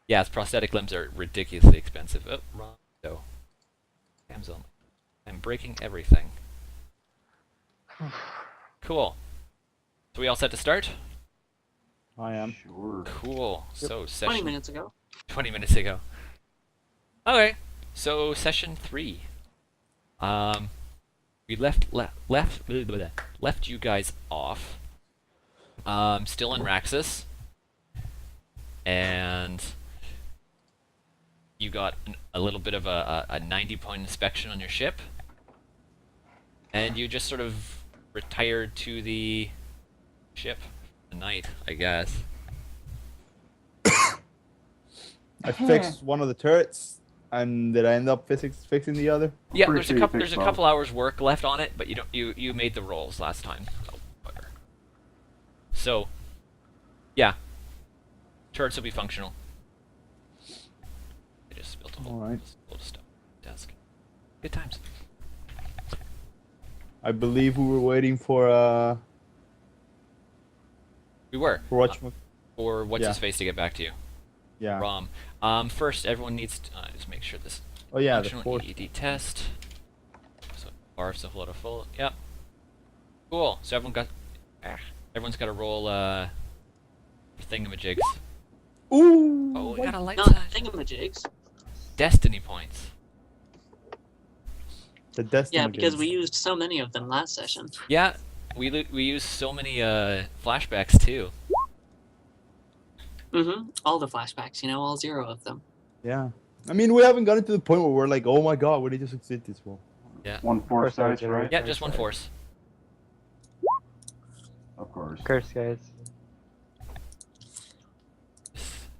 Yes, prosthetic limbs are ridiculously expensive. Oh, wrong. So, Amazon. I'm breaking everything. Cool. So we all set to start? I am. Sure. Cool. Yep. So 20 session minutes ago. 20 minutes ago. Okay. So session 3. We left you guys off. Still in Raxus. And you got a little bit of a 90-point inspection on your ship. And you just sort of retired to the ship for the night, I guess. I fixed one of the turrets, and did I end up fixing the other? Yeah, Pretty there's a sure you couple fixed there's a couple hours work left on it, but you made the rolls last time. Oh, bugger. So, yeah, turrets will be functional. I just spilled a whole Alright. load of stuff on the desk. Good times. I believe we were waiting for We were what's for what's Yeah. his face to get back to you. yeah. Rom. First, everyone needs to just make sure this Oh yeah, the functional fourth. EED test. So barf stuff a lot of full. Yep. Cool. So everyone's got to roll thingamajigs. Ooh. Oh, we got a light Not side. thingamajigs. Destiny points. The Destiny. Yeah, because games. we used so many of them last session. Yeah, we used so many flashbacks too. All the flashbacks, all 0 of them. Yeah. I mean, we haven't gotten to the point where we're like, oh my god, we need to succeed this one. Yeah. One force Of course I dice, was right? Yeah, just one force. Of course. Curse, guys.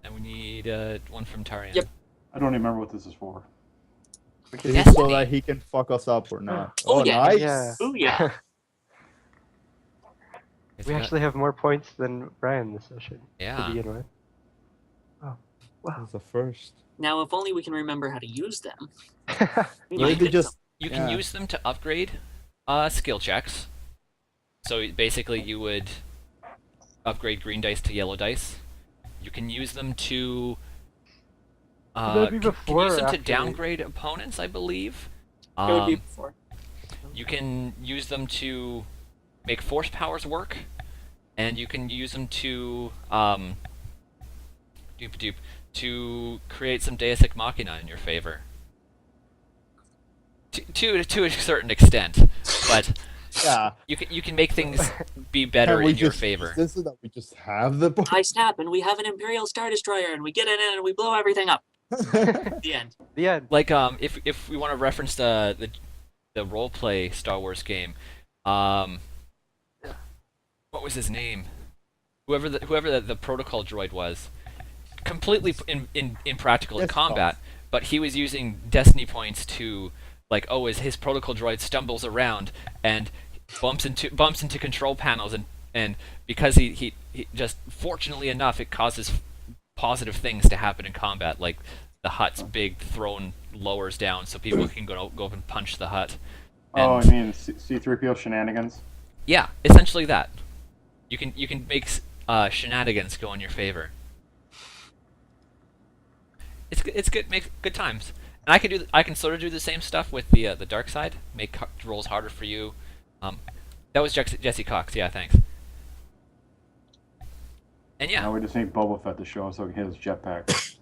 And we need one from Tarian. Yep. I don't even remember what this is for. Is it so Destiny. that he can fuck us up or not? Oh, yeah. Nice. Yeah. Ooh, yeah. It's We got- actually have more points than Brian this session to Yeah. begin with. Oh, wow. That's the first. Now, if only we can remember how to use them. We Maybe might they get just You can Yeah. use them to upgrade skill checks. So basically, you would upgrade green dice to yellow dice. You can use them to. Would that be can before use or them to after? downgrade opponents, I believe. some. It would be before. You can use them to make force powers work, and you can use them to to create some Deus Ex Machina in your favor. To a certain extent, but yeah. you can make things be better Can we in your just favor. This is that we just have the. I snap, and we have an Imperial Star Destroyer, and we get in and we blow everything up. The end. The end. Like if we want to reference the role play Star Wars game, what was his name? Whoever the protocol droid was, completely impractical in Yes, combat, but he was using Destiny points to as his protocol droid stumbles around and bumps into control panels and because he just fortunately enough it causes positive things to happen in combat, like the hut's big throne lowers down so people can go up and punch the hut. Oh, I And- mean C-3PO shenanigans. Yeah, essentially that. You can make shenanigans go in your favor. It's good. Make good times. And I can sort of do the same stuff with the dark side. Make rolls harder for you. That was Jesse Cox. Yeah, thanks. And yeah, Now we just need Boba Fett to show us how he hit his jetpack.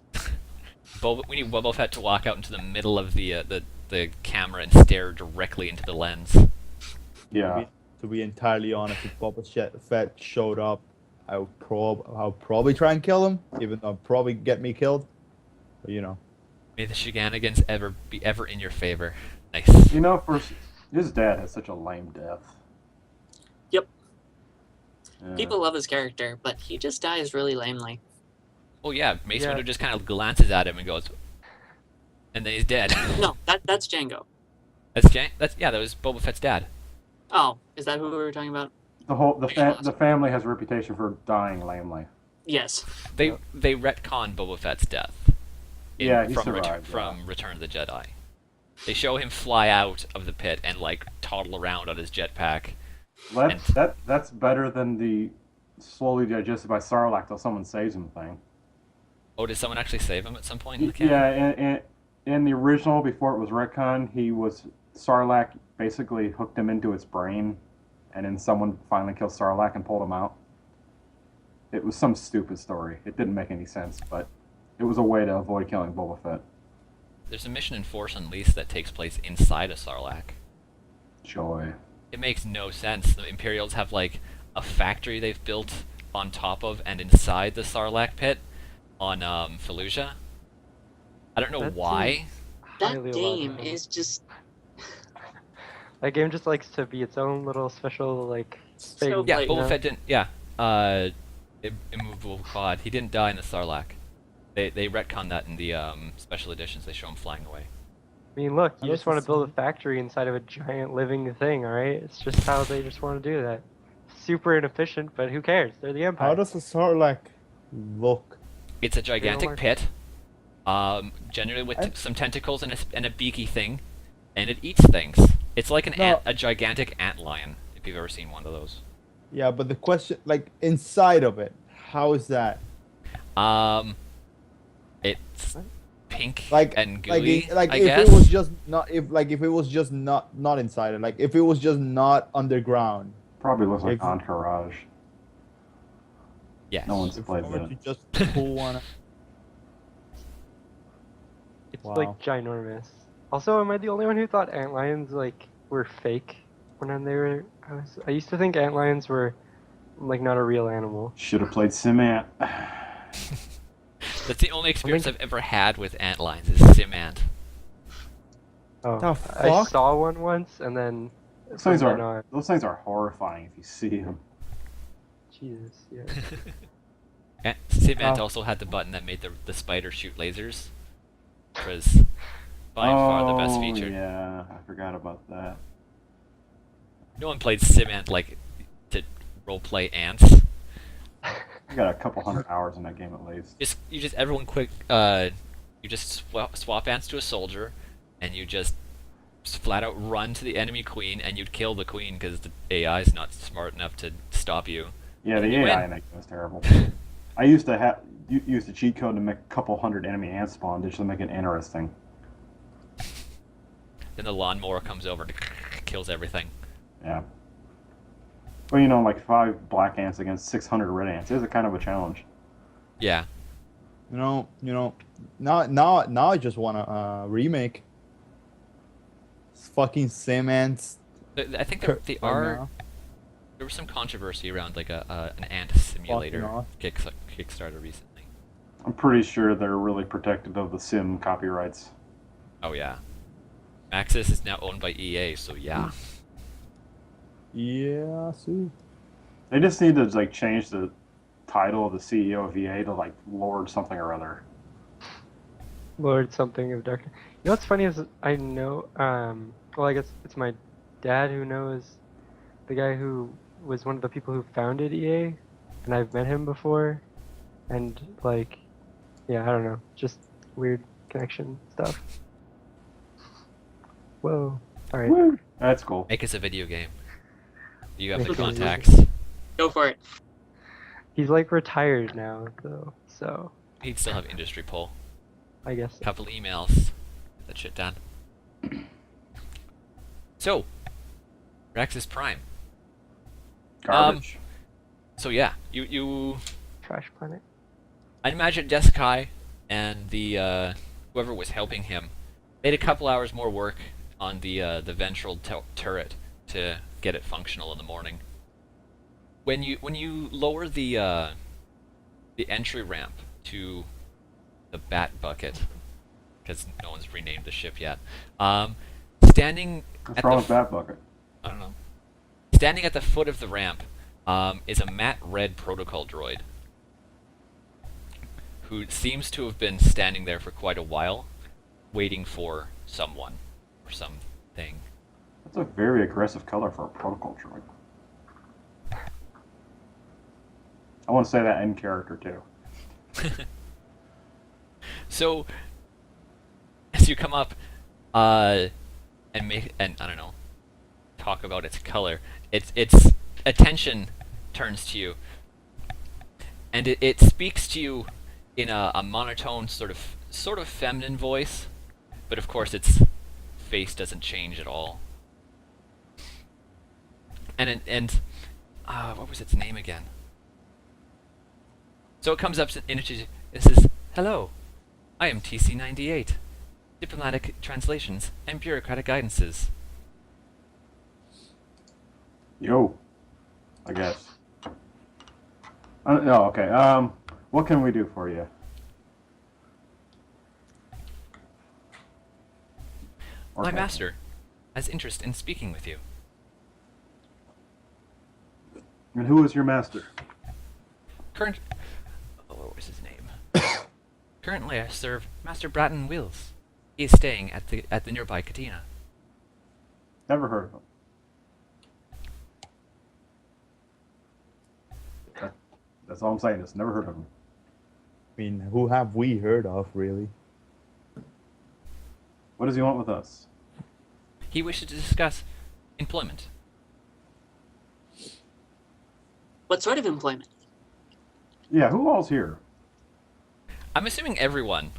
we need Boba Fett to walk out into the middle of the camera and stare directly into the lens. Yeah. To be entirely honest, if Boba Fett showed up, I'll probably try and kill him, even though it'll probably get me killed. But May the shenanigans be ever in your favor. Nice. You know, his dad has such a lame death. Yep. Yeah. People love his character, but he just dies really lamely. Oh yeah, Mace Yeah. Windu just kind of glances at him and goes, and then he's dead. No, that's Django. That was Boba Fett's dad. Oh, is that who we were talking about? The family has a reputation for dying lamely. Yes. They retcon Boba Fett's death. Yeah, he from survived, from Return of the Jedi. They show him fly out of the pit and toddle around on his jetpack. That's better than the slowly digested by Sarlacc till someone saves him thing. Oh, did someone actually save him at some point in the canon? Yeah, in the original, before it was retcon, Sarlacc basically hooked him into its brain, and then someone finally killed Sarlacc and pulled him out. It was some stupid story. It didn't make any sense, but it was a way to avoid killing Boba Fett. There's a mission in Force Unleashed that takes place inside a Sarlacc. Joy. It makes no sense. The Imperials have like a factory they've built on top of and inside the Sarlacc pit on Fallujah. I don't know That why. That Highly game illogical. is just That game just likes to be its own little special like thing. So Yeah, Like, Boba no. Fett didn't. Yeah, immovable quad. He didn't die in the Sarlacc. They retcon that in the special editions. They show him flying away. I mean, look, you How just does want to this build a factory inside of a giant living thing, alright? It's just how they just want to do that. Super inefficient, but who cares? They're the Empire. How does a Sarlacc look? It's a gigantic mark. pit, generally with I- some tentacles and a beaky thing, and it eats things. It's like No. a gigantic ant lion. If you've ever seen one of those. Yeah, but the question, like inside of it, how is that? It's pink Like, and gooey. like I if guess. it was just not, if it was just not inside it, like if it was just not underground. Probably looks like Ex- Entourage. Yes. No one's If played we were that. to just pull one. It's Wow. like ginormous. Also, am I the only one who thought antlions like were fake when they were? I used to think antlions were like not a real animal. Should have played Simant. That's the only experience think- I've ever had with ant lions is Simant. Oh, The I fuck? saw one once, and then Those from things then are on- horrifying if you see them. Jesus, yeah. Simant Oh. also had the button that made the spider shoot lasers. Which was by far the best feature. Yeah, I forgot about that. No one played Simant like to roleplay ants. I got a couple hundred hours in that game at least. Everyone quick you just swap ants to a soldier, and you just flat out run to the enemy queen, and you'd kill the queen because the AI is not smart enough to stop you. Yeah, the You AI win. in that game was terrible. I used to use the cheat code to make a couple hundred enemy ants spawn just to make it interesting. Then the lawnmower comes over and kills everything. Yeah. Well, you know, like 5 black ants against 600 red ants is a kind of a challenge. Yeah. You know. Now I just want a remake. It's fucking Simant's. I think right now. there was some controversy around like an ant simulator off. Kickstarter recently. I'm pretty sure they're really protective of the sim copyrights. Oh yeah. Maxis is now owned by EA, so yeah. Yeah, see. They just need to like change the title of the CEO of EA to like Lord something or other. Lord something of darkness. You know what's funny is I know, well, I guess it's my dad who knows the guy who was one of the people who founded EA, and I've met him before, and like, yeah, I don't know, just weird connection stuff. Whoa. Alright. Woo! That's cool. Make us a video game. You have the Make us a video contacts. go for it. He's like retired now, though, so He'd still have industry pull. I guess. Couple emails. Get that shit done. So, Rexus Prime. Garbage. So yeah, you Trash Planet. I'd imagine Desakai and the whoever was helping him, they had a couple hours more work on the ventral turret to get it functional in the morning. When you lower the entry ramp to the Bat Bucket, because no one's renamed the ship yet, standing What's at wrong the with that bucket? I don't know. Standing at the foot of the ramp is a matte red protocol droid who seems to have been standing there for quite a while, waiting for someone or something. That's a very aggressive color for a protocol droid. I want to say that in character too. So, as you come up, and I don't know, talk about its color, its attention turns to you, and it speaks to you in a monotone, sort of feminine voice, but of course its face doesn't change at all. What was its name again? So it comes up and it says, "Hello, I am TC98, Diplomatic Translations and Bureaucratic Guidances." Yo, I guess. No, okay. What can we do for you? My Okay. master has interest in speaking with you. And who is your master? What was his name? Currently, I serve Master Bratton Wills. He is staying at the nearby Katina. Never heard of him. That's all I'm saying. Just never heard of him. I mean, who have we heard of, really? What does he want with us? He wishes to discuss employment. What sort of employment? Yeah, who all's here? I'm assuming everyone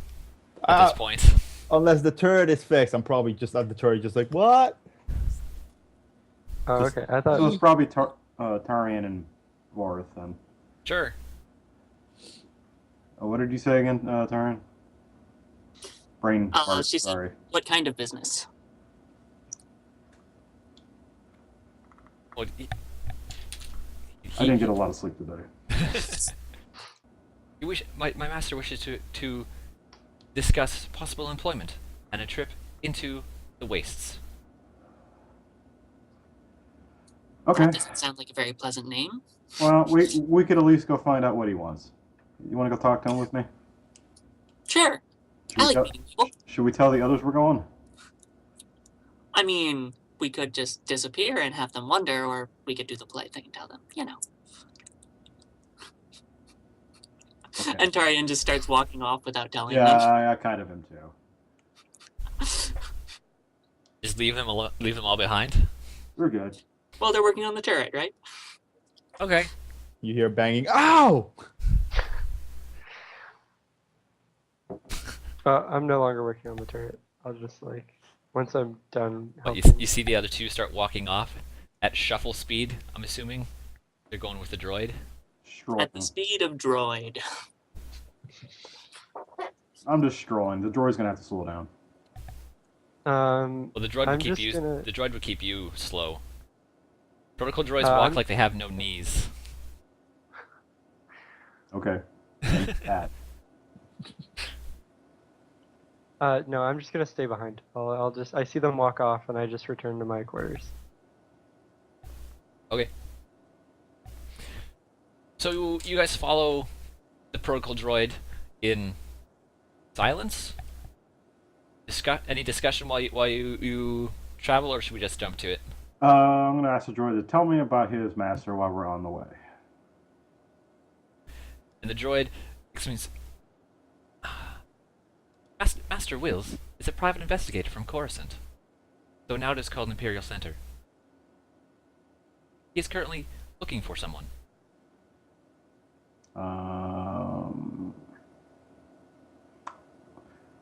at Uh, this point. Unless the turret is fixed, I'm probably just at the turret, just like, what? Oh, Just- okay. I thought. So it's probably Tarian and Vorith then. Sure. What did you say again, Tarian? Brain fart, She said, sorry. what kind of business? Well, I didn't get a lot of sleep today. My master wishes to discuss possible employment and a trip into the wastes. Okay. That doesn't sound like a very pleasant name. Well, we could at least go find out what he wants. You want to go talk to him with me? Sure. Should I we, like tell, meeting people. should we tell the others we're going? I mean, we could just disappear and have them wonder, or we could do the polite thing and tell them, you know. Okay. And Tarian just starts walking off without telling Yeah, them. I kind of am too. Just leave them all behind. We're good. Well, they're working on the turret, right? Okay. You hear banging, ow! I'm no longer working on the turret. I'll just like once I'm done Well, helping. you see the other two start walking off at shuffle speed. I'm assuming they're going with the droid. At the speed of droid. I'm just strolling. The droid's gonna have to slow down. Um, Well, the droid I'm would keep just you. gonna- The droid would keep you slow. Protocol droids walk I'm- like they have no knees. Okay. That. no, I'm just gonna stay behind. I see them walk off, and I just return to my quarters. Okay. So you guys follow the protocol droid in silence? Any discussion while you travel, or should we just jump to it? I'm gonna ask the droid to tell me about his master while we're on the way. And the droid explains, Master Wills is a private investigator from Coruscant, though now it is called Imperial Center. He is currently looking for someone.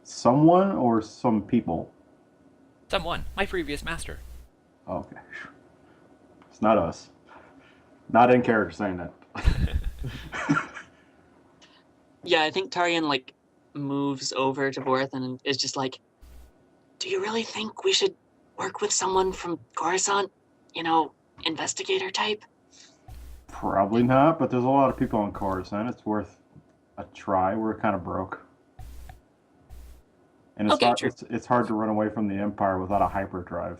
Someone or some people? Someone, my previous master. Oh, okay. It's not us. Not in character saying that. Yeah, I think Tarian, like, moves over to Vorth and is just like, do you really think we should work with someone from Coruscant? You know, investigator type? Probably not, but there's a lot of people on Coruscant. It's worth a try. We're kind of broke. And Okay, true. it's hard to run away from the Empire without a hyperdrive.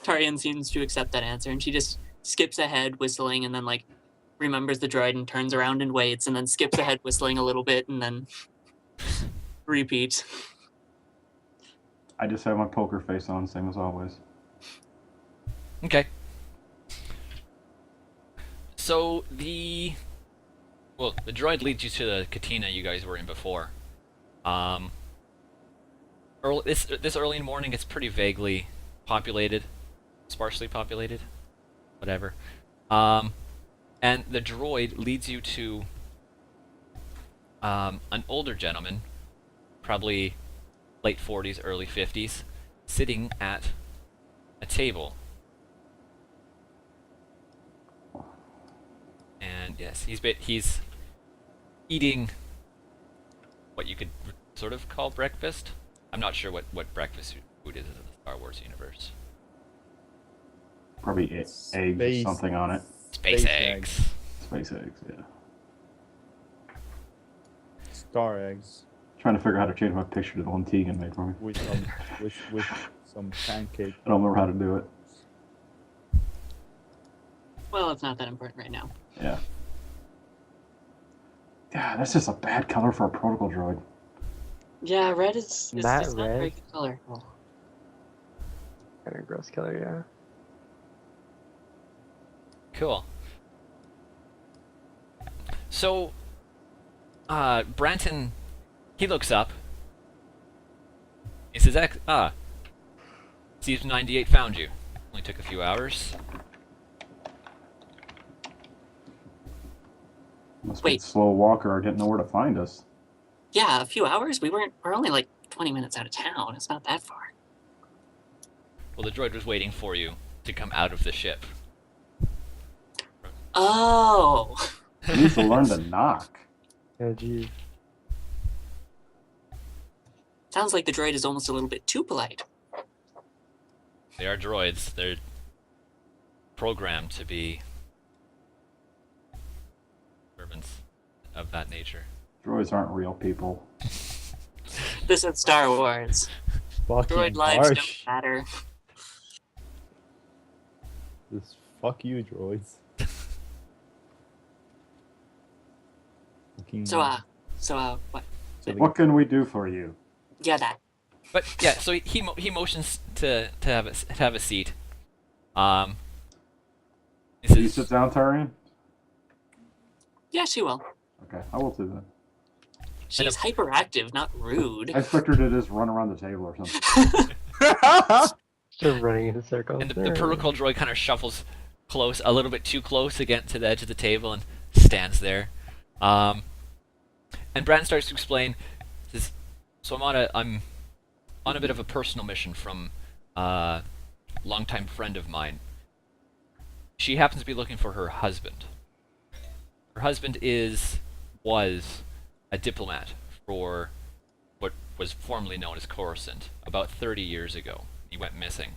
Tarian seems to accept that answer, and she just skips ahead whistling and then, like, remembers the droid and turns around and waits and then skips ahead whistling a little bit and then repeats. I just have my poker face on, same as always. Okay. So the droid leads you to the Katina you guys were in before. This early in the morning, it's pretty vaguely populated, sparsely populated, whatever. And the droid leads you to an older gentleman, probably late 40s, early 50s, sitting at a table. And yes, he's eating what you could sort of call breakfast. I'm not sure what breakfast food is in the Star Wars universe. Probably eggs or Space- something on it. Space eggs. Space eggs, yeah. Star eggs Trying to figure out how to change my picture to the one Tegan made for me. with some pancake. I don't remember how to do it. Well, it's not that important right now. Yeah. Yeah, that's just a bad color for a protocol droid. Yeah, red is That just not a very red? good color. Kind of gross color, yeah. Cool. So, Branton, he looks up. He says, Steve 98 found you. Only took a few hours. Must be a Wait. slow walker or didn't know where to find us. Yeah, a few hours. We're only like 20 minutes out of town. It's not that far. Well, the droid was waiting for you to come out of the ship. Oh. He needs to learn to knock. Yeah, geez. Sounds like the droid is almost a little bit too polite. They are droids. They're programmed to be servants of that nature. Droids aren't real people. This is Star Wars. Fucking Droid lives harsh. don't matter. Just fuck you, droids. Fucking- So, what? so the- What can we do for you? Yeah, that. But yeah, so he motions to have a seat. He Can you says, sit down, Tarian? Yeah, she will. Okay, I will do that. She's hyperactive, not rude. I expect her to just run around the table or something. Just running in circles. and the protocol droid kind of shuffles close, a little bit too close to get to the edge of the table, and stands there. And Brand starts to explain. Says, "So I'm on a bit of a personal mission from a longtime friend of mine. She happens to be looking for her husband. Her husband was a diplomat for what was formerly known as Coruscant about 30 years ago. He went missing.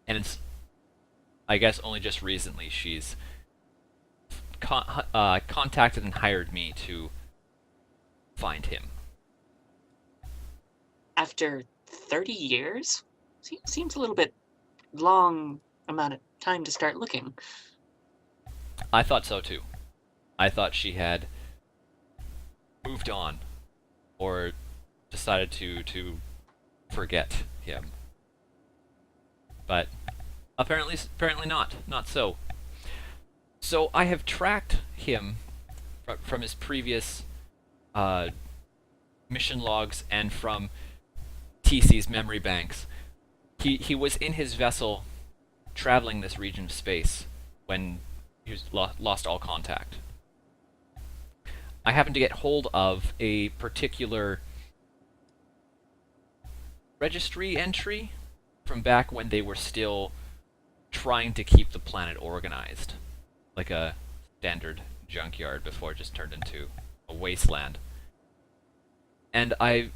And it's, I guess, only just recently she's contacted and hired me to find him. After 30 years? Seems a little bit long amount of time to start looking. I thought so too. I thought she had moved on, or decided to forget him. But apparently not. Not so. So I have tracked him from his previous mission logs and from TC's memory banks. He was in his vessel traveling this region of space when he was lost all contact. I happened to get hold of a particular registry entry from back when they were still trying to keep the planet organized, like a standard junkyard before it just turned into a wasteland. And I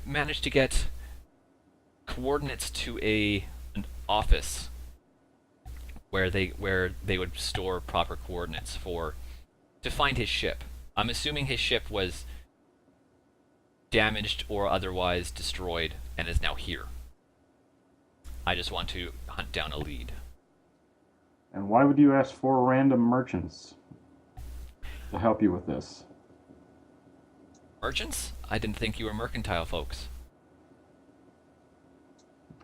managed to get coordinates to an office where they would store proper coordinates to find his ship. I'm assuming his ship was damaged or otherwise destroyed and is now here. I just want to hunt down a lead. And why would you ask 4 random merchants to help you with this? Merchants? I didn't think you were mercantile folks.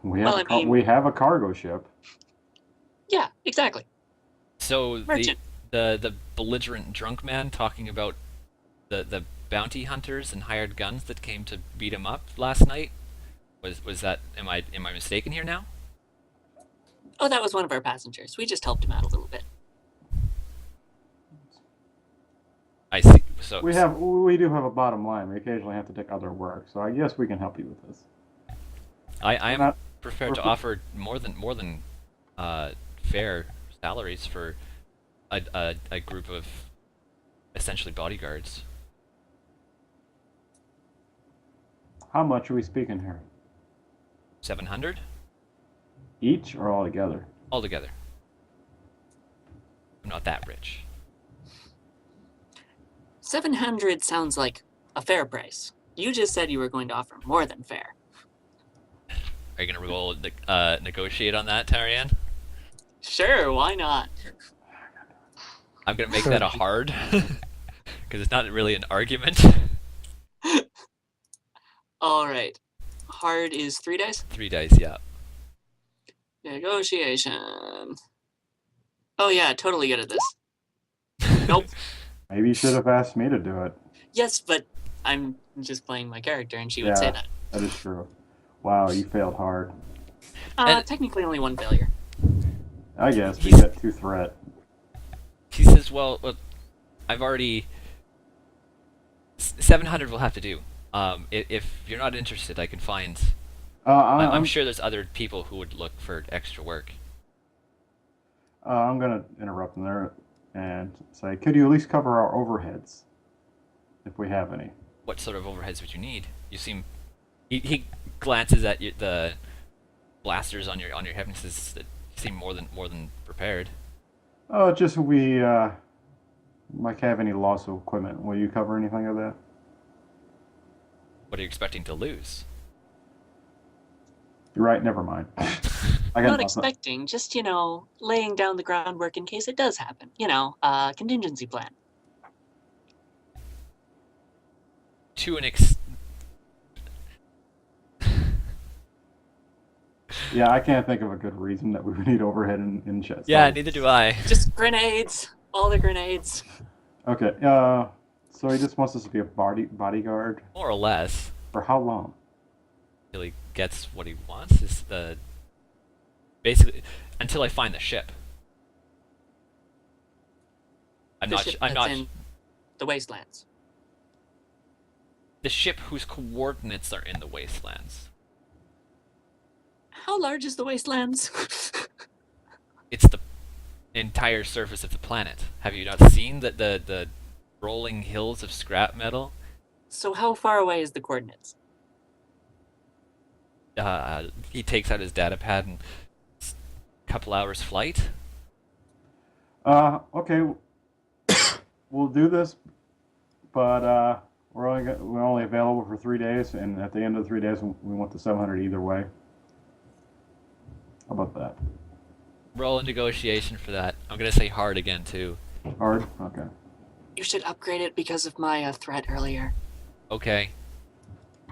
We Well, have, I mean- we have a cargo ship. Yeah, exactly. So Merchant. the belligerent drunk man talking about the bounty hunters and hired guns that came to beat him up last night, was that, am I mistaken here now? Oh, that was one of our passengers. We just helped him out a little bit. I see. So we do have a bottom line. We occasionally have to take other work, so I guess we can help you with this. I am not- prepared to we're- offer more than fair salaries for a group of essentially bodyguards. How much are we speaking here? 700 Each or all together? altogether. I'm not that rich. 700 sounds like a fair price. You just said you were going to offer more than fair. Are you gonna roll negotiate on that, Tarian? Sure, why not? I'm gonna make that a hard, because it's not really an argument. All right. Hard is 3 dice. 3 dice, yeah. Negotiation. Oh yeah, totally good at this. Nope. Maybe you should have asked me to do it. Yes, but I'm just playing my character, and she would say Yeah. that. That is true. Wow, you failed hard. And- Technically only one failure. I guess we He's- get 2 threat. He says, well, I've already 700 will have to do. If you're not interested, I can find. I'm sure there's other people who would look for extra work. I'm gonna interrupt him there and say, could you at least cover our overheads, if we have any? What sort of overheads would you need? You seem. He glances at the blasters on your hip and says that you seem more than prepared. Oh, just we might have any loss of equipment. Will you cover anything of that? What are you expecting to lose? You're right. Never mind. I got Not nothing. expecting, just, laying down the groundwork in case it does happen. Contingency plan. To an Yeah, I can't think of a good reason that we would need overhead in chest. Yeah, neither do I. Just grenades. All the grenades. Okay. So he just wants us to be a bodyguard More or less. for how long? Till he gets what he wants is basically until I find the ship. I'm The not. ship I'm that's not. in the wastelands. The ship whose coordinates are in the wastelands. How large is the wastelands? It's the entire surface of the planet. Have you not seen the rolling hills of scrap metal? So how far away is the coordinates? He takes out his data pad and couple hours flight. Okay. We'll do this, but we're only available for 3 days, and at the end of the 3 days, we want the 700 either way. How about that? Roll a negotiation for that. I'm gonna say hard again too. Hard? Okay. You should upgrade it because of my threat earlier. Okay.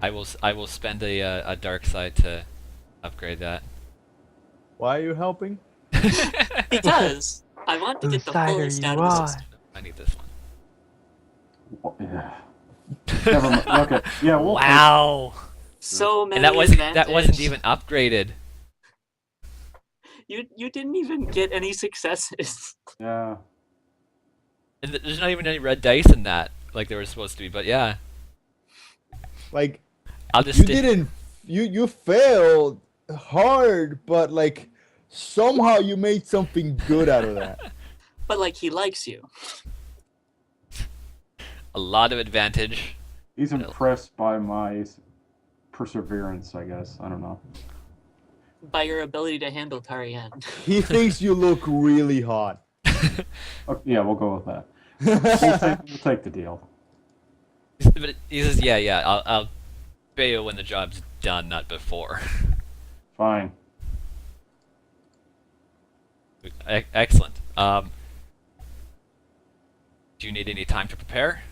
I will spend a dark side to upgrade that. Why are you helping? Because I want to Whose get the side are fullest you out of the on? system. I need this one. Yeah. Never mind. Okay. Yeah. We'll Wow. So many And that wasn't advantage. even upgraded. You didn't even get any successes. Yeah. And there's not even any red dice in that, like there was supposed to be. But yeah, Like I'll just you stick. didn't. You failed hard, but like somehow you made something good out of that. But he likes you. A lot of advantage. He's impressed by my perseverance, I guess. I don't know. By your ability to handle Tarian. He thinks you look really hot. Okay, yeah, we'll go with that. We'll take the deal. But he says, yeah, I'll pay you when the job's done, not before. Fine. Excellent. Do you need any time to prepare?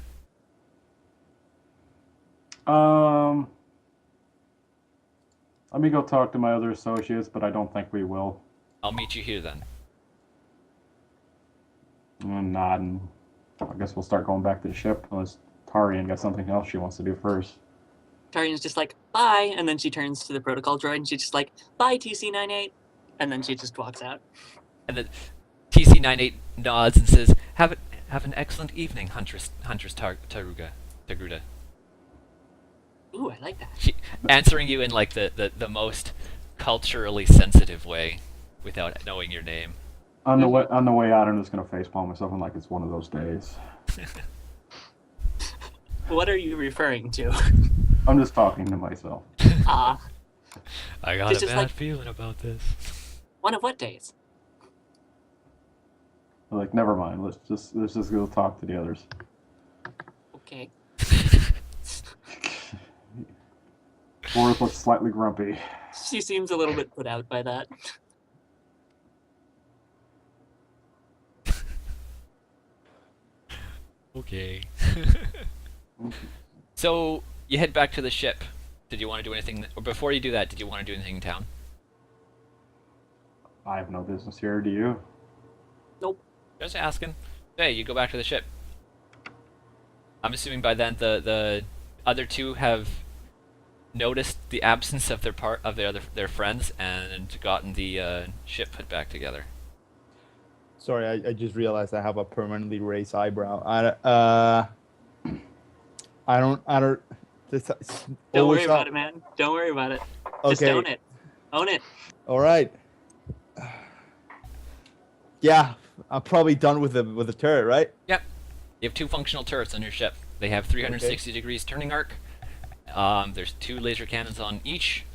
Let me go talk to my other associates, but I don't think we will. I'll meet you here then. I'm nodding. I guess we'll start going back to the ship unless Tarian got something else she wants to do first. Tarian's just like, bye, and then she turns to the protocol droid and she's just like, bye, TC-98, and then she just walks out. And then TC-98 nods and says, Have an excellent evening, Huntress Taruga. Tagruda. Ooh, I like that. She answering you in like the most culturally sensitive way, without knowing your name. On the way out, I'm just gonna facepalm myself and like it's one of those days. What are you referring to? I'm just talking to myself. Ah, I got It's a just bad like- feeling about this. one of what days? I'm like, never mind. Let's just go talk to the others. Okay. Boris looks slightly grumpy. She seems a little bit put out by that. Okay. So you head back to the ship. Did you want to do anything? Or before you do that, did you want to do anything in town? I have no business here. Do you? Just asking. Hey, you go back to the ship. I'm assuming by then the other two have noticed the absence of their friends and gotten the ship put back together. Sorry, I just realized I have a permanently raised eyebrow. I don't. This, Don't worry about it, man. Don't worry about it. Just Okay. own it. Own it. All right. Yeah, I'm probably done with the turret, right? Yep. You have 2 functional turrets on your ship. They have 360 degrees turning arc. There's 2 laser cannons on each.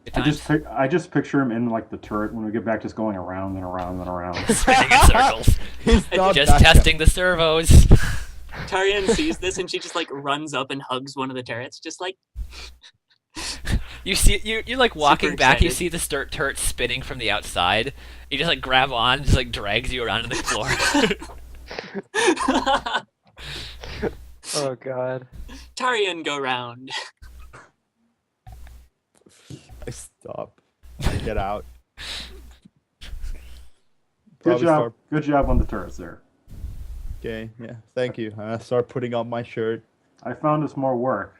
At times. I just picture him in like the turret when we get back, just going around and around and around. Spinning in circles. He's not Just that guy. testing the servos. Tarian sees this and she just like runs up and hugs one of the turrets, just like You see, you're like walking Super back. You excited. see the turret spinning from the outside. You just like grab on, just like drags you around on the floor. Oh god. Tarian go round. Stop. I get out. Good Probably job. start- Good job on the turrets there. Okay, yeah, thank you. I start putting on my shirt. I found us more work.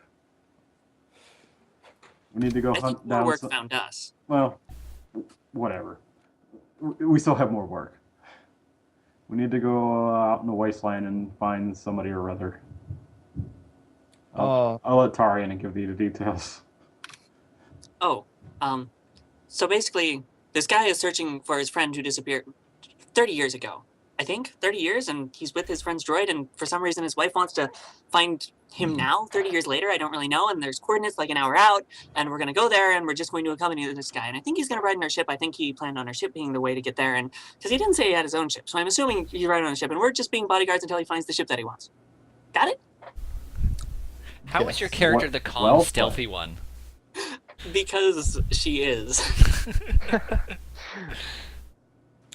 We need to go I hunt think more down. work some- found us. Well, whatever. We still have more work. We need to go out in the wasteland and find somebody or other. Oh, I'll let Tari in and give you the details. Oh, so basically, this guy is searching for his friend who disappeared 30 years ago. I think 30 years, and he's with his friend's droid, and for some reason his wife wants to find him now, 30 years later. I don't really know, and there's coordinates like an hour out, and we're going to go there, and we're just going to accompany this guy. And I think he's going to ride on our ship. I think he planned on our ship being the way to get there, and because he didn't say he had his own ship, so I'm assuming he's riding on the ship, and we're just being bodyguards until he finds the ship that he wants. Got it? How is your Yes. character Well- the calm, well stealthy one? Because she is.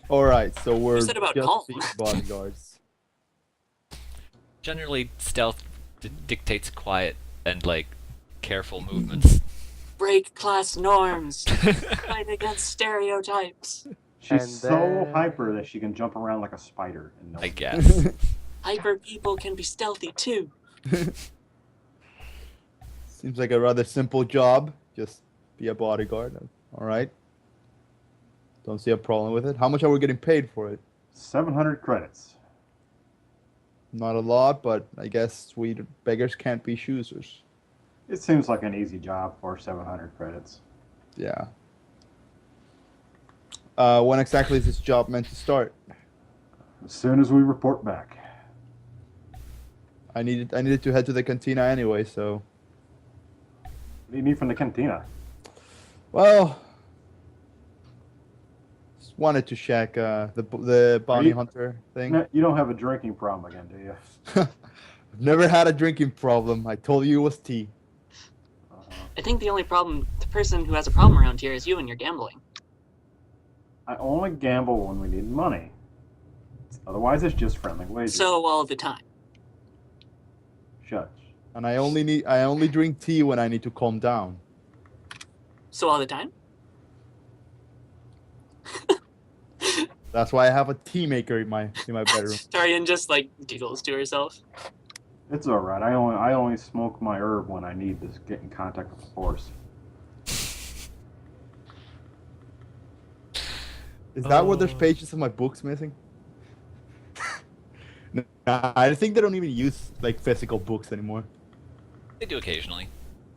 all right. So we're said about just calm? being bodyguards. Generally, stealth dictates quiet and like careful movements. Break class norms. Fight against stereotypes. She's And so then- hyper that she can jump around like a spider. And no I one- guess. Hyper people can be stealthy too. Seems like a rather simple job. Just be a bodyguard. All right. Don't see a problem with it. How much are we getting paid for it? 700 credits. Not a lot, but I guess we beggars can't be choosers. It seems like an easy job for 700 credits. Yeah. When exactly is this job meant to start? As soon as we report back. I needed to head to the cantina anyway, so What do you need from the cantina? well, just wanted to check the bounty you- hunter thing. No, you don't have a drinking problem again, do you? I've never had a drinking problem. I told you it was tea. I think the only problem, the person who has a problem around here is you and your gambling. I only gamble when we need money. Otherwise, it's just friendly wages. So all the time. Shush. And I only drink tea when I need to calm down. So all the time? That's why I have a tea maker in my bedroom. Tarian just like giggles to herself. It's all right. I only smoke my herb when I need to get in contact with the force. Is that what there's Oh. pages of my books missing? Nah, I think they don't even use like physical books anymore. They do occasionally.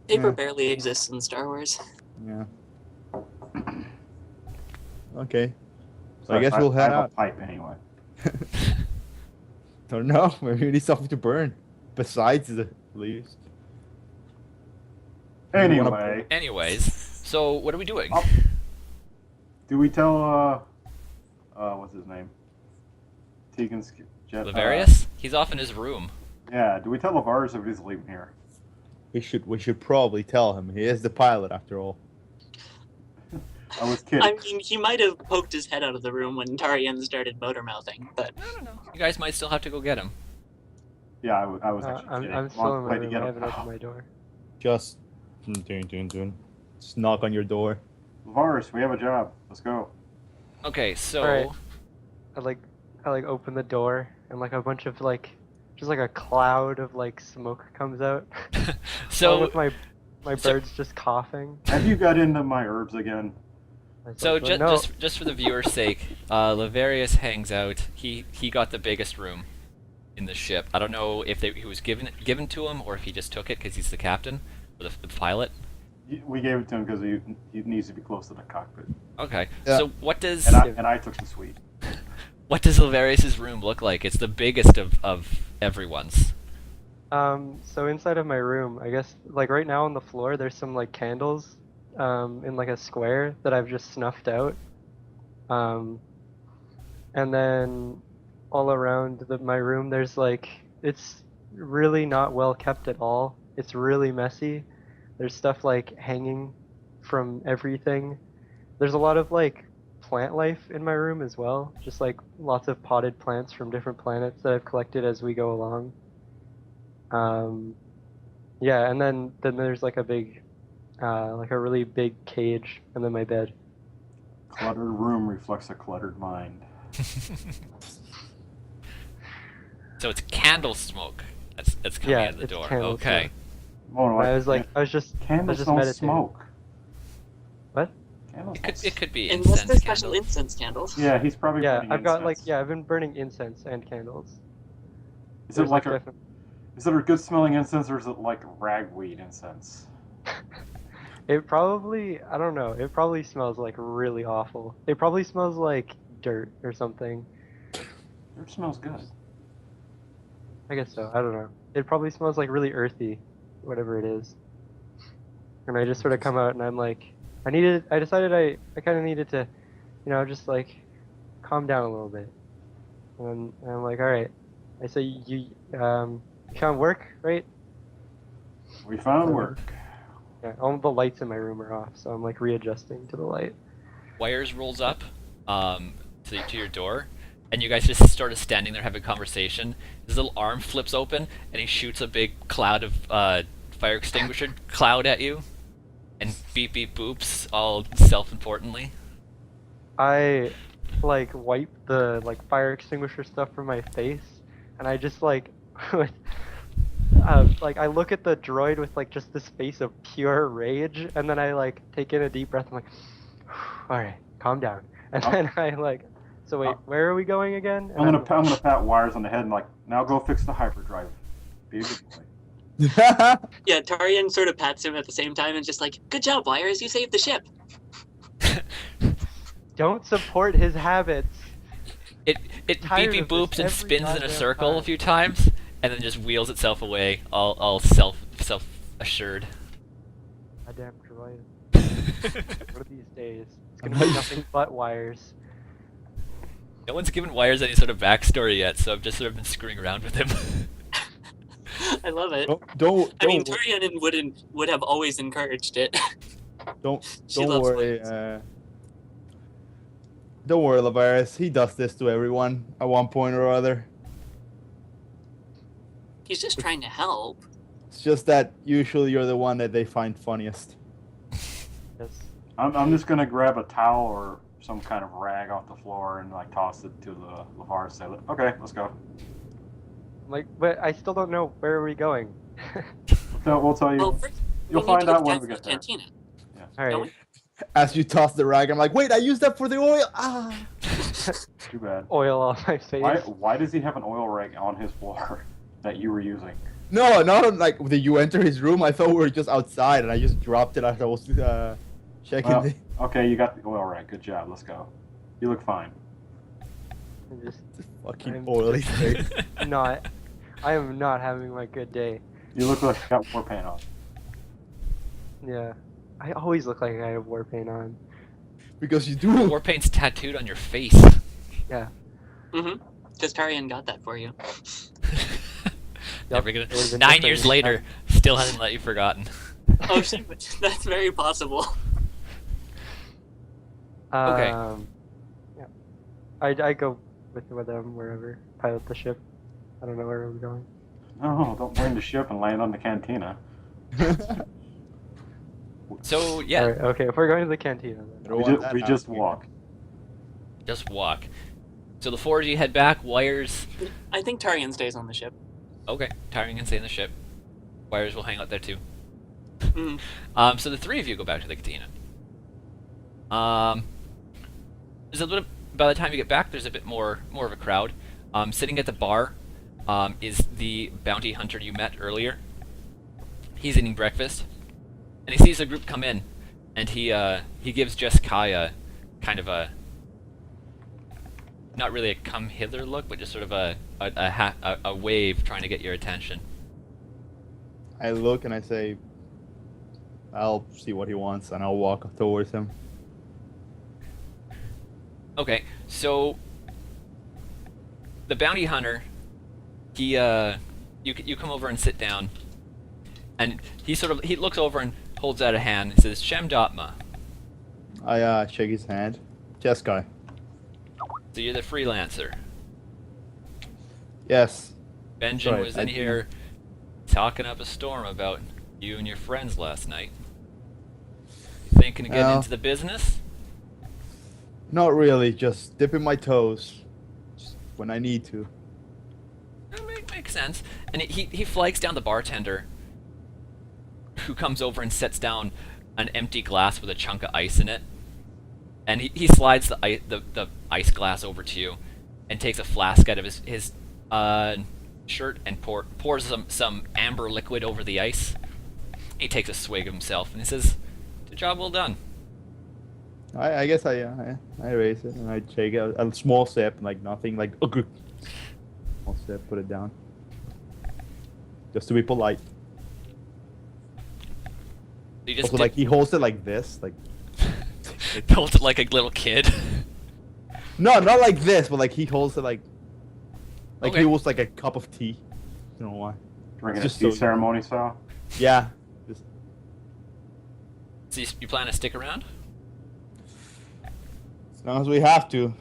Paper Yeah. barely exists in Star Wars. Yeah. Okay. So I Sorry, guess we'll head I have out. a pipe anyway. Don't know. Maybe we need something to burn. Besides the leaves. You wanna- Anyway, Anyways, so what are we doing? Oh. do we tell what's his name? Tegan's jet. Lavarius? He's off in his room. Yeah. Do we tell Lavarius if he's leaving here? We should probably tell him. He is the pilot after all. I was kidding. I mean, he might have poked his head out of the room when Tarian started motor mouthing, but I don't know. You guys might still have to go get him. Yeah, I was actually I'm, kidding. I'm still in my Way to room. get I him. haven't opened my door. Just just knock on your door. Lavarius, we have a job. Let's go. Okay, so Alright. I like open the door and like a bunch of like just like a cloud of like smoke comes out. All so with my so- birds just coughing. Have you got into my herbs again? I said, so "But no." just for the viewer's sake, Lavarius hangs out. He got the biggest room in the ship. I don't know if he was given to him or if he just took it because he's the captain or the pilot. We gave it to him because he needs to be close to the cockpit. Okay. Yeah. So what does And I took the suite. Lavarius's room look like? It's the biggest of everyone's. So inside of my room, I guess like right now on the floor there's some like candles in like a square that I've just snuffed out. And then all around my room there's like it's really not well kept at all. It's really messy. There's stuff like hanging from everything. There's a lot of like plant life in my room as well. Just like lots of potted plants from different planets that I've collected as we go along. Yeah, and then there's like a big, like a really big cage, and then my bed. Cluttered room reflects a cluttered mind. So it's candle smoke that's coming Yeah, out of the it's door. candle Okay. Oh, no, I was just candles don't meditating. smoke. What? Candles It could be unless incense they're special candles. incense candles. Yeah, he's probably. Yeah, burning I've got like incense. I've been burning incense and candles. Is it There's, like a defi- is it a good smelling incense or is it like ragweed incense? It probably, I don't know. It probably smells like really awful. It probably smells like dirt or something. It smells good. I guess so. I don't know. It probably smells like really earthy, whatever it is. And I just sort of come out and I'm like, I decided I kind of needed to, just like calm down a little bit. And I'm like, all right. I say you found work, right? We found work. Yeah, all the lights in my room are off, so I'm like readjusting to the light. Wires rolls up to your door, and you guys just sort of standing there having a conversation. His little arm flips open, and he shoots a big cloud of fire extinguisher cloud at you, and beep beep boops all self-importantly. I like wipe the like fire extinguisher stuff from my face, and I just like like I look at the droid with like just this face of pure rage, and then I like take in a deep breath. I'm like, all right, calm down. And then I like, so wait, where are we going again? And I'm gonna pat Wires on the head and like, now go fix the hyperdrive. Be a good boy. Yeah, Tarian sort of pats him at the same time and just like, good job, Wires, you saved the ship. Don't support his habits. It beep Tired beep of this boops and every spins in a goddamn circle time. a few times, and then just wheels itself away, all self-assured. Goddamn droid. One of these days, it's gonna be nothing but Wires. No one's given Wires any sort of backstory yet, so I've just sort of been screwing around with him. I love it. don't I mean, Tarian would have always encouraged it. She don't loves worry. Wires. Don't worry, Lavarius. He does this to everyone at one point or other. He's just trying to help. It's just that usually you're the one that they find funniest. Yes. I'm just gonna grab a towel or some kind of rag off the floor and like toss it to the Lavarius. Say, okay, let's go. Like, but I still don't know where are we going. We'll tell you. Well, first, You'll we need to find go out to when we Jackson's get there. Cantina. All Don't right. we? As you toss the rag, I'm like, wait, I used that for the oil. Ah. Too bad. oil on my face. Why does he have an oil rig on his floor that you were using? No, not like did you enter his room? I thought we were just outside, and I just dropped it as I was checking. Well, okay, you got the oil rig. Good job. Let's go. You look fine. I'm just Fucking I'm oily face. not. I am not having my good day. You look like you got war paint on. Yeah. I always look like I have war paint on. Because you do. War paint's tattooed on your face. Yeah. Mm-hmm. Because Tarian got that for you. Never gonna. it would've been 9 different years this later, still hasn't let you forgotten. Oh shit, that's very possible. Okay. Yeah. I go with them wherever. Pilot the ship. I don't know where we're going. No, don't bring the ship and land on the cantina. So yeah, Alright, okay, if we're going to the cantina then. I don't want that We just happening. walk. just walk. So the 4G head back. Wires. I think Tarian stays on the ship. Okay, Tyrion can stay in the ship. Wires will hang out there too. Mm. So the three of you go back to the cantina. There's a little. By the time you get back, there's a bit more of a crowd. Sitting at the bar is the bounty hunter you met earlier. He's eating breakfast, and he sees the group come in, and he gives Jessica kind of a not really a come hither look, but just sort of a wave trying to get your attention. I look and I say, I'll see what he wants, and I'll walk towards him. Okay, so the bounty hunter, you come over and sit down, and he looks over and holds out a hand and says, "Shem Dotma." I shake his hand. Jeskai. So you're the freelancer. Yes. Benjamin Right, was in I- here talking up a storm about you and your friends last night. You thinking of getting Well- into the business? Not really. Just dipping my toes just when I need to. That makes sense. And he flags down the bartender, who comes over and sets down an empty glass with a chunk of ice in it. And he slides the ice glass over to you, and takes a flask out of his shirt and pours some amber liquid over the ice. He takes a swig of himself and he says, "The job well done." I guess I raise it and I shake it. A small sip, like nothing, like a good small sip. Put it down. Just to be polite. You just Also, like he holds it like this, like holds it like a little kid. no, not like this, but like he holds it like Okay. he holds like a cup of tea. I don't know why. Drinking It's a just tea so- ceremony style. Yeah. Just, So you plan to stick around? as long as we have to.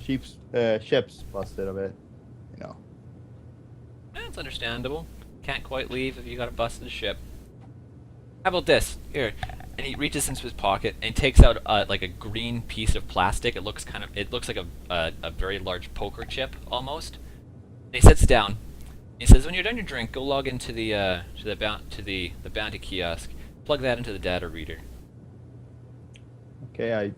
Ships busted a bit, you know. That's understandable. Can't quite leave if you got a busted ship. How about this? Here. And he reaches into his pocket and takes out like a green piece of plastic. It looks like a very large poker chip almost. And he sits down. He says, "When you're done your drink, go log into the bounty kiosk. Plug that into the data reader." Okay, I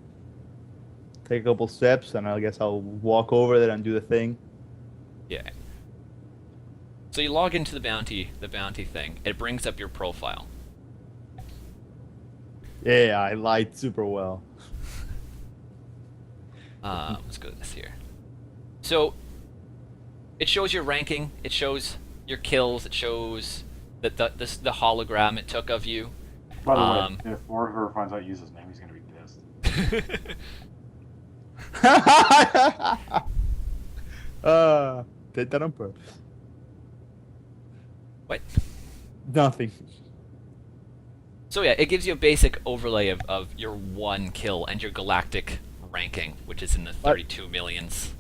take a couple steps and I guess I'll walk over there and do the thing. Yeah. So you log into the bounty thing. It brings up your profile. Yeah, I lied super well. Let's go to this here. So it shows your ranking. It shows your kills. It shows the hologram it took of you. By the way, if Warhammer finds out you use his name, he's gonna be pissed. Did that on purpose. What? Nothing. So yeah, it gives you a basic overlay of your one kill and your galactic ranking, which is in the 32 millions.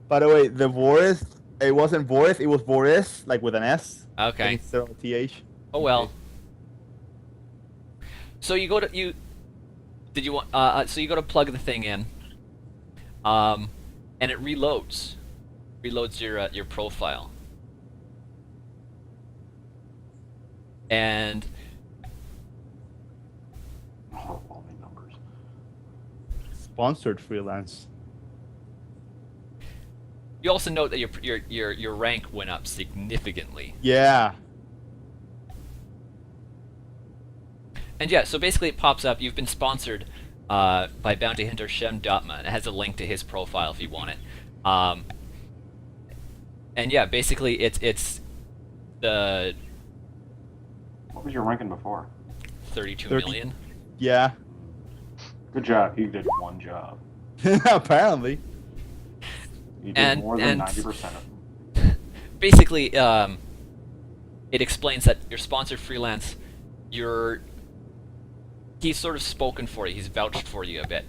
By the way, the Vorith, it wasn't Vorith, it was Voris, like with an S. Okay. Instead of a TH. Oh well. So you go to so you go to plug the thing in, and it reloads your profile, and Oh, all the numbers. Sponsored freelance. You also note that your rank went up significantly. Yeah. And yeah, so basically it pops up. You've been sponsored by bounty hunter Shem Dotma. It has a link to his profile if you want it. And yeah, basically it's the What was your ranking before? 32 30. million. Yeah. Good job. He did one job. Apparently. He did And- more than and- 90% of them. Basically, it explains that you're sponsored freelance. He's sort of spoken for you. He's vouched for you a bit.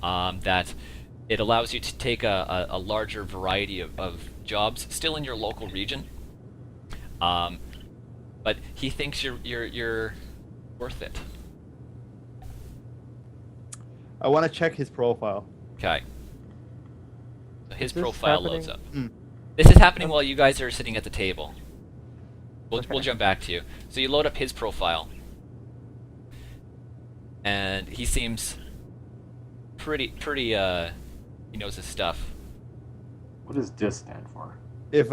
That it allows you to take a larger variety of jobs, still in your local region. But he thinks you're worth it. I want to check his profile. Okay. So his Is this profile loads up. happening? This is happening while you guys are sitting at the table. We'll Okay. jump back to you. So you load up his profile, and he seems pretty. He knows his stuff. What does DIS stand for? If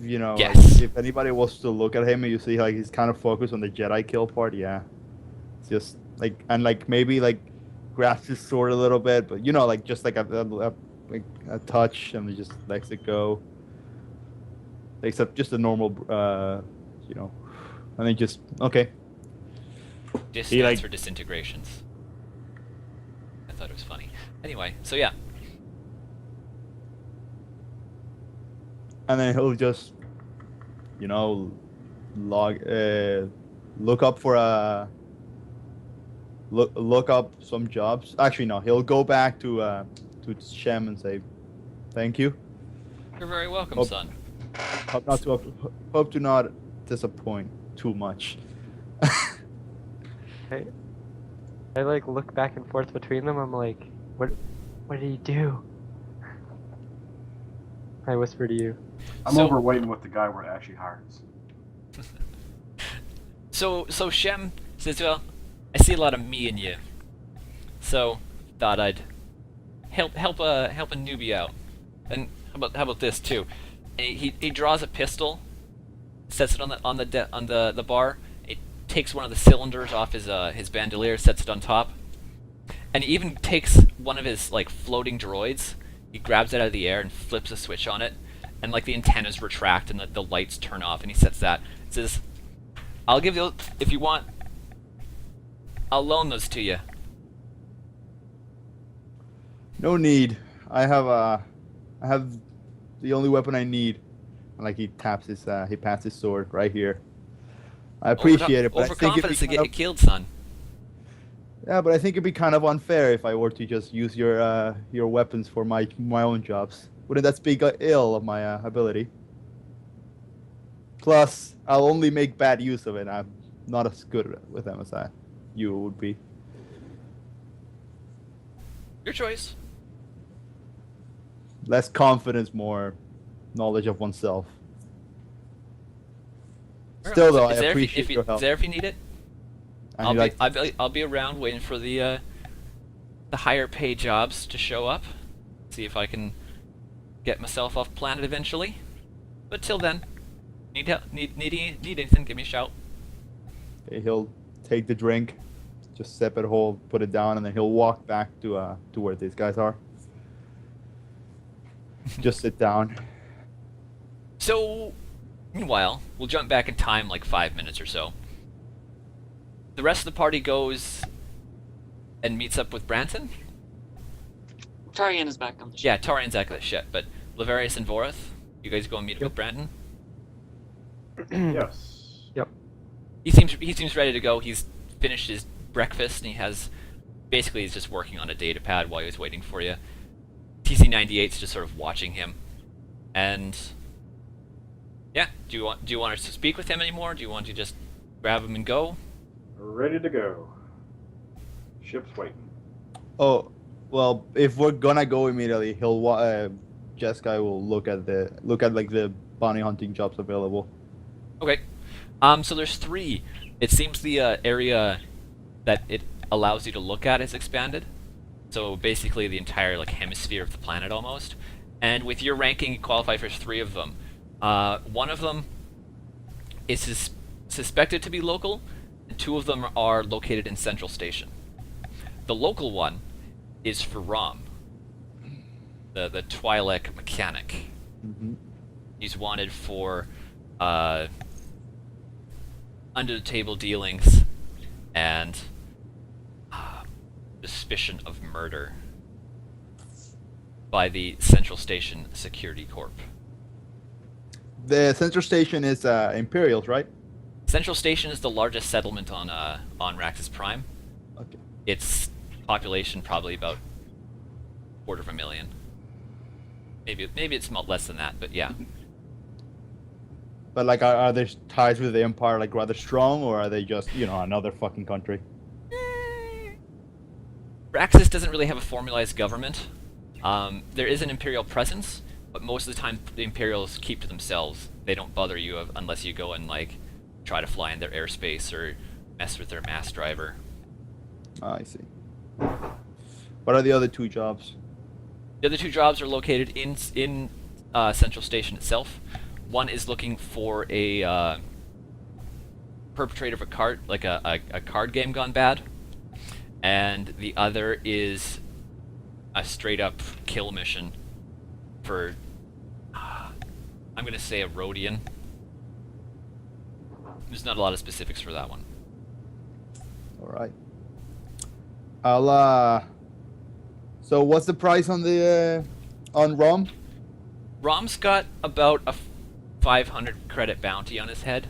you know, like, Yes. if anybody was to look at him and you see like he's kind of focused on the Jedi kill part, yeah. It's just like, and like maybe like grabs his sword a little bit, but you know, like just like a touch and he just lets it go. Except just a normal, you know, and then just okay. Dis He, stands like- for disintegrations. I thought it was funny. Anyway, so yeah. And then he'll just, you know, look up for a look up some jobs. Actually, no, he'll go back to Shem and say, "Thank you. You're very welcome, Oh. son. Hope to not disappoint too much." I like look back and forth between them. I'm like, what did he do? I whisper to you. I'm So- overweighting with the guy where it actually hires. So Shem says, "Well, I see a lot of me in you, so thought I'd help a newbie out. And how about this too?" And he draws a pistol, sets it on the bar. It takes one of the cylinders off his bandolier, sets it on top, and he even takes one of his like floating droids. He grabs it out of the air and flips a switch on it, and like the antennas retract and the lights turn off, and he sets that. Says, "I'll give you, if you want, I'll loan those to you." No need. I have the only weapon I need. And like he taps he pats his sword right here. I appreciate it, but I think it'd Overconfidence to be get kind you of, killed, son. yeah, but I think it'd be kind of unfair if I were to just use your weapons for my own jobs. Wouldn't that speak ill of my ability? Plus, I'll only make bad use of it. I'm not as good with them as you would be. Your choice. Less confidence, more knowledge of oneself. Still, though, I Is there appreciate your help. Is there if you need it? And I'll you be, like- I'll be around waiting for the higher pay jobs to show up. See if I can get myself off planet eventually. But till then, need help, need anything? Give me a shout. He'll take the drink, just sip it whole, put it down, and then he'll walk back to where these guys are. Just sit down. So, meanwhile, we'll jump back in time like 5 minutes or so. The rest of the party goes and meets up with Branton. Tarian is back on the ship. Yeah, Tarian's at the ship, but Lavarius and Vorith, you guys go and meet up with Branton. Yes. He seems ready to go. He's finished his breakfast and he's just working on a data pad while he was waiting for you. TC-98's just sort of watching him, and yeah, do you want us to speak with him anymore? Do you want to just grab him and go? Ready to go. Ship's waiting. Oh, well, if we're gonna go immediately, Jeskai will look at like the bounty hunting jobs available. Okay. So there's 3. It seems the area that it allows you to look at is expanded. So basically the entire like hemisphere of the planet almost. and with your ranking, you qualify for 3 of them. One of them is suspected to be local, and 2 of them are located in Central Station. The local one is for Rom, the Twi'lek mechanic. Mm-hmm. He's wanted for under the table dealings and suspicion of murder by the Central Station Security Corp. The Central Station is Imperials, right? Central Station is the largest settlement on Raxus Prime. Okay. Its population probably about 250,000. Maybe it's less than that, but yeah. But like, are their ties with the Empire like rather strong, or are they just another fucking country? Raxus doesn't really have a formalized government. There is an Imperial presence, but most of the time the Imperials keep to themselves. They don't bother you unless you go and like try to fly in their airspace or mess with their mass driver. I see. What are the other 2 jobs? The other 2 jobs are located in Central Station itself. One is looking for a perpetrator of a card, like a card game gone bad, and the other is a straight up kill mission for I'm gonna say a Rhodian. There's not a lot of specifics for that one. All right. I'll So what's the price on the on Rom? Rom's got about a 500 credit bounty on his head.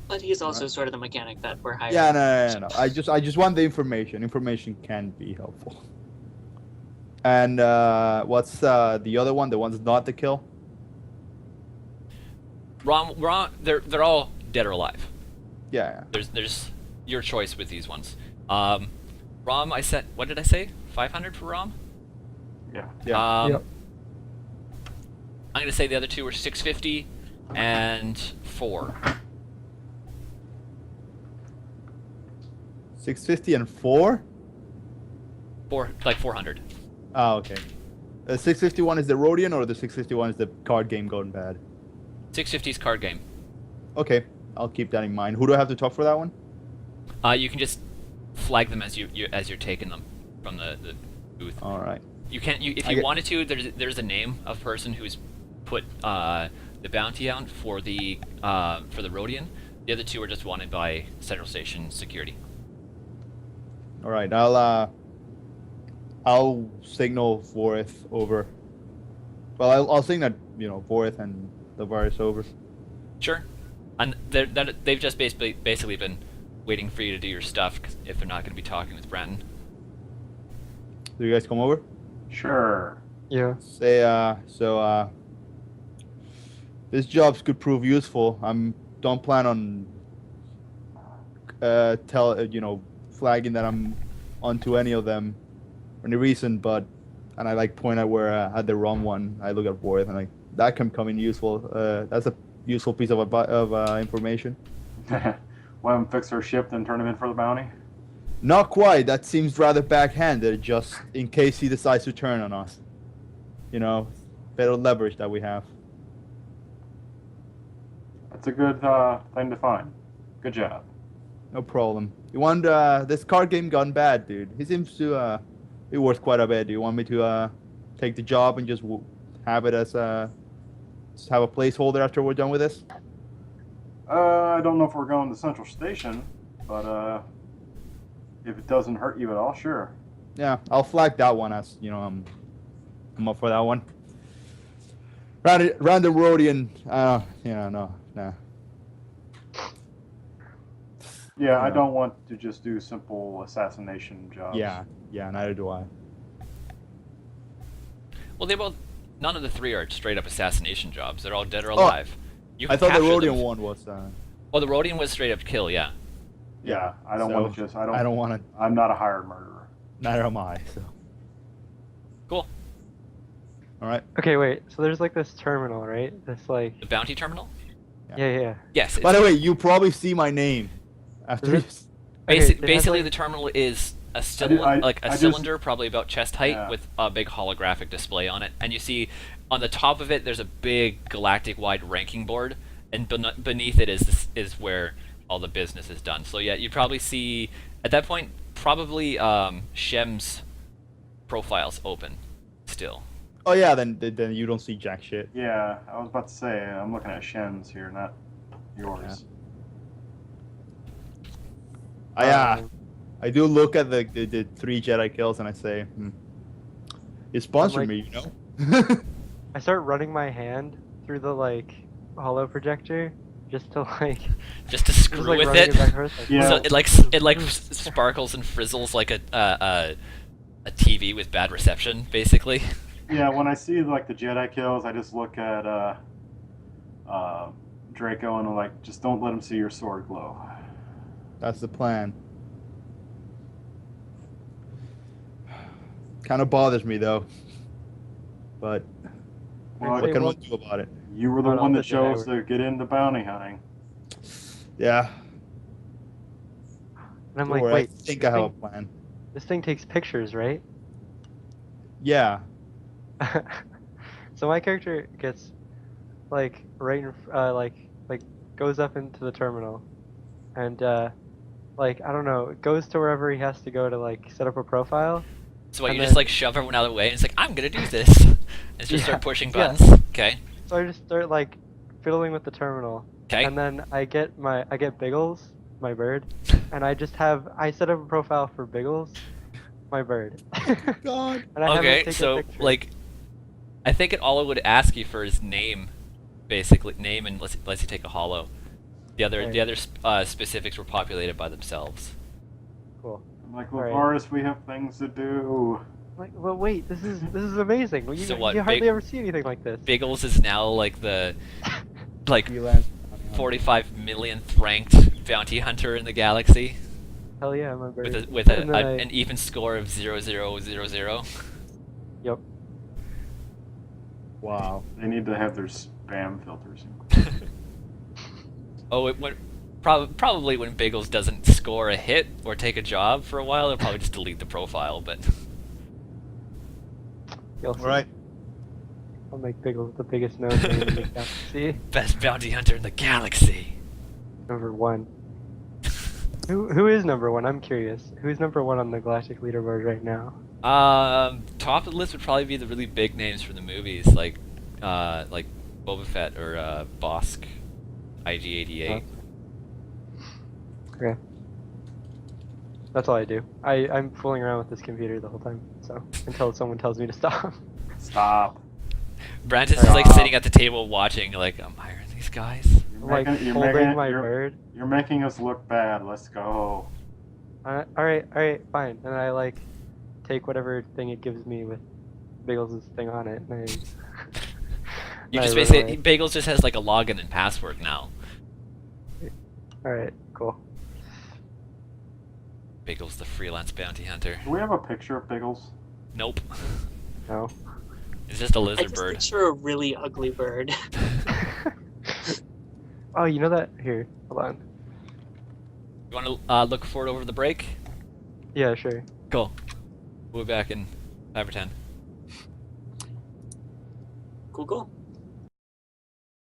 But he's also sort of the mechanic that we're hiring. Yeah, no. I just want the information. Information can be helpful. And what's the other one? The one's not the kill? Rom, they're all dead or alive. Yeah. There's your choice with these ones. Rom, I said, what did I say? 500 for Rom? Yeah. Yeah. Yep. I'm gonna say the other 2 were 650 and 4. 650 and 4? 400. Oh, okay. The 651 is the Rhodian, or the 651 is the card game going bad? 650's card game. Okay, I'll keep that in mind. Who do I have to talk for that one? You can just flag them as you're taking them from the booth. All right. You can't. If you wanted to, there's a name of person who's put the bounty out for the Rhodian. The other 2 are just wanted by Central Station Security. All right. I'll signal Vorith over. Well, I'll signal Vorith and the virus over. Sure. And they've just basically been waiting for you to do your stuff if they're not going to be talking with Brandon. Do you guys come over? Sure. Yeah. Say this jobs could prove useful. Don't plan on flagging that I'm onto any of them for any reason, and I like point out where I had the wrong one. I look at Vorith and that can come in useful. That's a useful piece of information. Want them to fix their ship, then turn them in for the bounty? Not quite. That seems rather backhanded, just in case he decides to turn on us. Better leverage that we have. That's a good thing to find. Good job. No problem. You want this card game gone bad, dude? He seems to be worth quite a bit. Do you want me to take the job and just have it as just have a placeholder after we're done with this? I don't know if we're going to Central Station, but if it doesn't hurt you at all, sure. Yeah, I'll flag that one as I'm up for that one. Random Rhodian, no. Yeah, I don't want to just do simple assassination jobs. Yeah, neither do I. Well, none of the 3 are straight up assassination jobs. They're all dead or alive. You I can thought the capture Rhodian them. one was. Oh, the Rhodian was straight up kill. Yeah. Yeah, I don't So, want to just. I don't want to. I'm not a hired murderer. Neither am I. So. Cool. All right. Okay, wait. So there's like this terminal, right? This like. The bounty terminal. Yeah. Yes. By It's the way, you probably see my name after. Is it- basi- okay, it has, basically, like- the terminal is cylinder, probably about chest height, Yeah. with a big holographic display on it. And you see on the top of it, there's a big galactic-wide ranking board, and beneath it is where all the business is done. So yeah, you probably see at that point probably Shem's profiles open still. Oh yeah, then you don't see jack shit. Yeah, I was about to say, I'm looking at Shen's here, not yours. I do look at the 3 Jedi kills and I say, you sponsored like- me, you know? I start running my hand through the like holo projector just to like Just to screw just like with running it. it back and forth, like, Yeah. So it like sparkles and frizzles like a TV with bad reception, basically. Yeah, when I see like the Jedi kills, I just look at Draco and I'm like, just don't let him see your sword glow. That's the plan. Kind of bothers me though. But Well, what say can one- one do about it? You were the Not one all that the chose Jedi to get into bounty hunting. Yeah. and I'm Don't like, worry, wait, I think I have a plan. this thing takes pictures, right? Yeah. So my character gets like right in, like goes up into the terminal, and like I don't know, goes to wherever he has to go to like set up a profile. So what, And you just then- like shove everyone out of the way and it's like, I'm gonna do this. And just Yeah, start pushing yeah. buttons. Okay. So I just start like fiddling with the terminal, Okay. and then I get Biggles, my bird, and I set up a profile for Biggles, my bird. God. And I have him Okay, take a so picture. like I think all it would ask you for is name, basically name, and lets you take a holo. The other Right. specifics were populated by themselves. Cool. I'm like, All right. Lavaris, we have things to do. Like, well, wait, this is amazing. Well, you, So what, you hardly Big- ever see anything like this. Biggles is now like the like Freelance. 45 millionth ranked bounty hunter in the galaxy Hell yeah, my bird. with And then an even score of 0000. Yep. Wow. They need to have their spam filters. Oh, it went probably when Biggles doesn't score a hit or take a job for a while, they'll probably just delete the profile. But You'll see. All right. I'll make Biggles the biggest known name in the galaxy. best bounty hunter in the galaxy. Number 1. Who is number 1? I'm curious. Who's number 1 on the galactic leaderboard right now? Top of the list would probably be the really big names from the movies, like Boba Fett or Bosk, IG-88. Okay. That's all I do. I'm fooling around with this computer the whole time, so until someone tells me to stop. Stop. Brantis is like Stop. sitting at the table watching, like, I'm hiring these guys. You're I'm like making, you're holding making, my you're, bird. you're making us look bad. Let's go. Alright, fine. And I like take whatever thing it gives me with Biggles' thing on it, and I You I just run basically away. Bagels just has like a login and password now. Alright, cool. Bagels, the freelance bounty hunter. Do we have a picture of Biggles? Nope, No. it's just a I lizard just bird. picture a really ugly bird. Oh, you know that? Here, hold on. You want to look forward over the break? Yeah, sure. Cool. We'll be back in 5 or 10. Cool, cool.